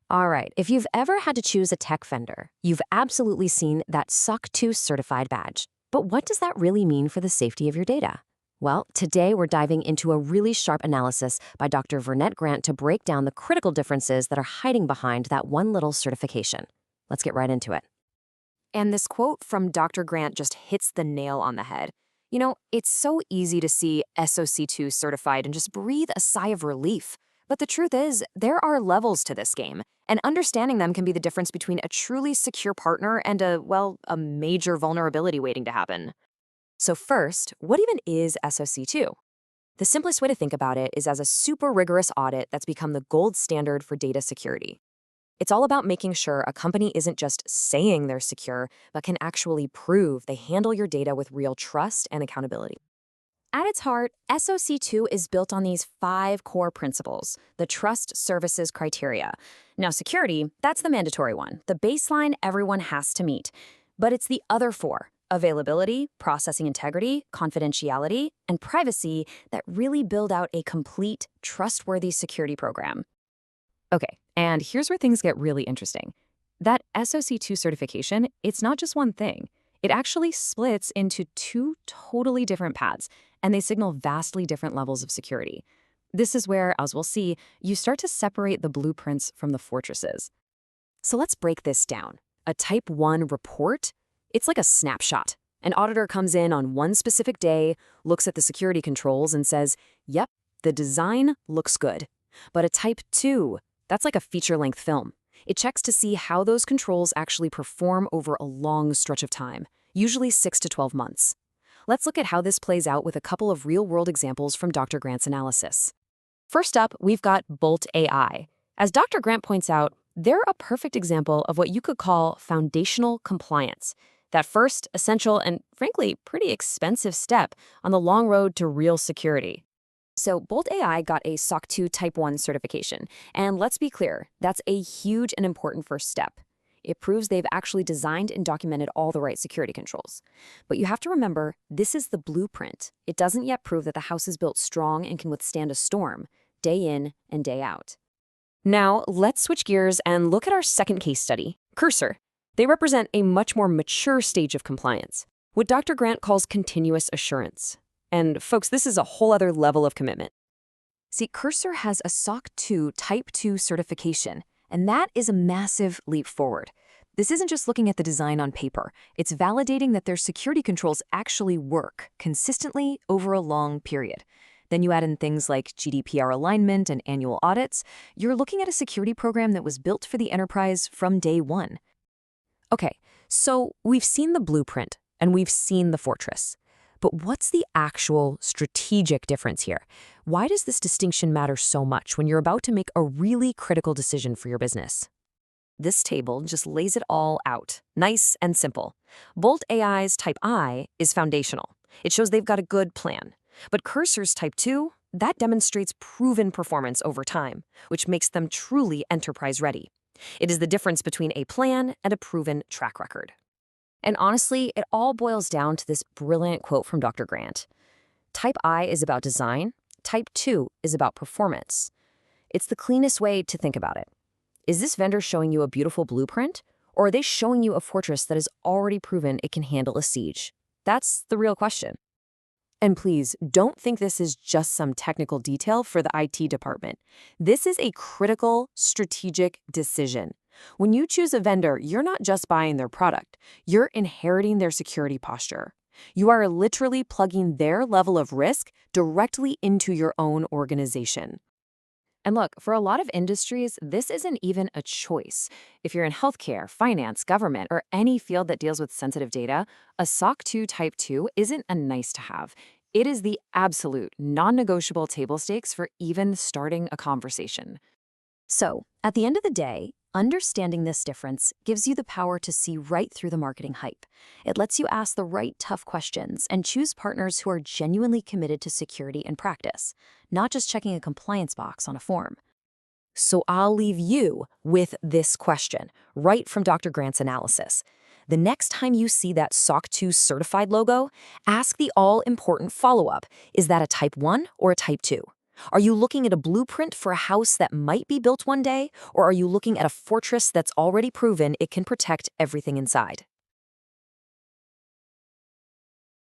All right, if you've ever had to choose a tech vendor, you've absolutely seen that SOC 2 certified badge. But what does that really mean for the safety of your data? Well, today we're diving into a really sharp analysis by Dr. Vernette Grant to break down the critical differences that are hiding behind that one little certification. Let's get right into it. And this quote from Dr. Grant just hits the nail on the head. You know, it's so easy to see SOC 2 certified and just breathe a sigh of relief. But the truth is, there are levels to this game, and understanding them can be the difference between a truly secure partner and a major vulnerability waiting to happen. So first, what even is SOC 2? The simplest way to think about it is as a super rigorous audit that's become the gold standard for data security. It's all about making sure a company isn't just saying they're secure, but can actually prove they handle your data with real trust and accountability. At its heart, SOC 2 is built on these 5 core principles, the trust services criteria. Now, security, that's the mandatory one, the baseline everyone has to meet. But it's the other 4, availability, processing integrity, confidentiality, and privacy, that really build out a complete, trustworthy security program. Okay, and here's where things get really interesting. That SOC 2 certification, it's not just one thing. It actually splits into 2 totally different paths, and they signal vastly different levels of security. This is where, as we'll see, you start to separate the blueprints from the fortresses. So let's break this down. A Type 1 report, it's like a snapshot. An auditor comes in on one specific day, looks at the security controls and says, yep, the design looks good. But a Type 2, that's like a feature-length film. It checks to see how those controls actually perform over a long stretch of time, usually 6 to 12 months. Let's look at how this plays out with a couple of real-world examples from Dr. Grant's analysis. First up, we've got Bolt.ai. As Dr. Grant points out, they're a perfect example of what you could call foundational compliance, that first, essential, and frankly, pretty expensive step on the long road to real security. So Bolt.ai got a SOC 2 Type 1 certification, and let's be clear, that's a huge and important first step. It proves they've actually designed and documented all the right security controls. But you have to remember, this is the blueprint. It doesn't yet prove that the house is built strong and can withstand a storm, day in and day out. Now, let's switch gears and look at our second case study, Cursor. They represent a much more mature stage of compliance, what Dr. Grant calls continuous assurance. And folks, this is a whole other level of commitment. See, Cursor has a SOC 2 Type 2 certification, and that is a massive leap forward. This isn't just looking at the design on paper. It's validating that their security controls actually work consistently over a long period. Then you add in things like GDPR alignment and annual audits. You're looking at a security program that was built for the enterprise from day one. Okay, so we've seen the blueprint, and we've seen the fortress. But what's the actual strategic difference here? Why does this distinction matter so much when you're about to make a really critical decision for your business? This table just lays it all out, nice and simple. Bolt.ai's Type I is foundational. It shows they've got a good plan. But Cursor's Type 2, that demonstrates proven performance over time, which makes them truly enterprise-ready. It is the difference between a plan and a proven track record. And honestly, it all boils down to this brilliant quote from Dr. Grant. Type I is about design, Type 2 is about performance. It's the cleanest way to think about it. Is this vendor showing you a beautiful blueprint, or are they showing you a fortress that has already proven it can handle a siege? That's the real question. And please, don't think this is just some technical detail for the IT department. This is a critical, strategic decision. When you choose a vendor, you're not just buying their product. You're inheriting their security posture. You are literally plugging their level of risk directly into your own organization. And look, for a lot of industries, this isn't even a choice. If you're in healthcare, finance, government, or any field that deals with sensitive data, a SOC 2 Type 2 isn't a nice-to-have. It is the absolute, non-negotiable table stakes for even starting a conversation. So, at the end of the day, understanding this difference gives you the power to see right through the marketing hype. It lets you ask the right tough questions and choose partners who are genuinely committed to security and practice, not just checking a compliance box on a form. So I'll leave you with this question, right from Dr. Grant's analysis. The next time you see that SOC 2 certified logo, ask the all-important follow-up, is that a Type 1 or a Type 2? Are you looking at a blueprint for a house that might be built one day, or are you looking at a fortress that's already proven it can protect everything inside?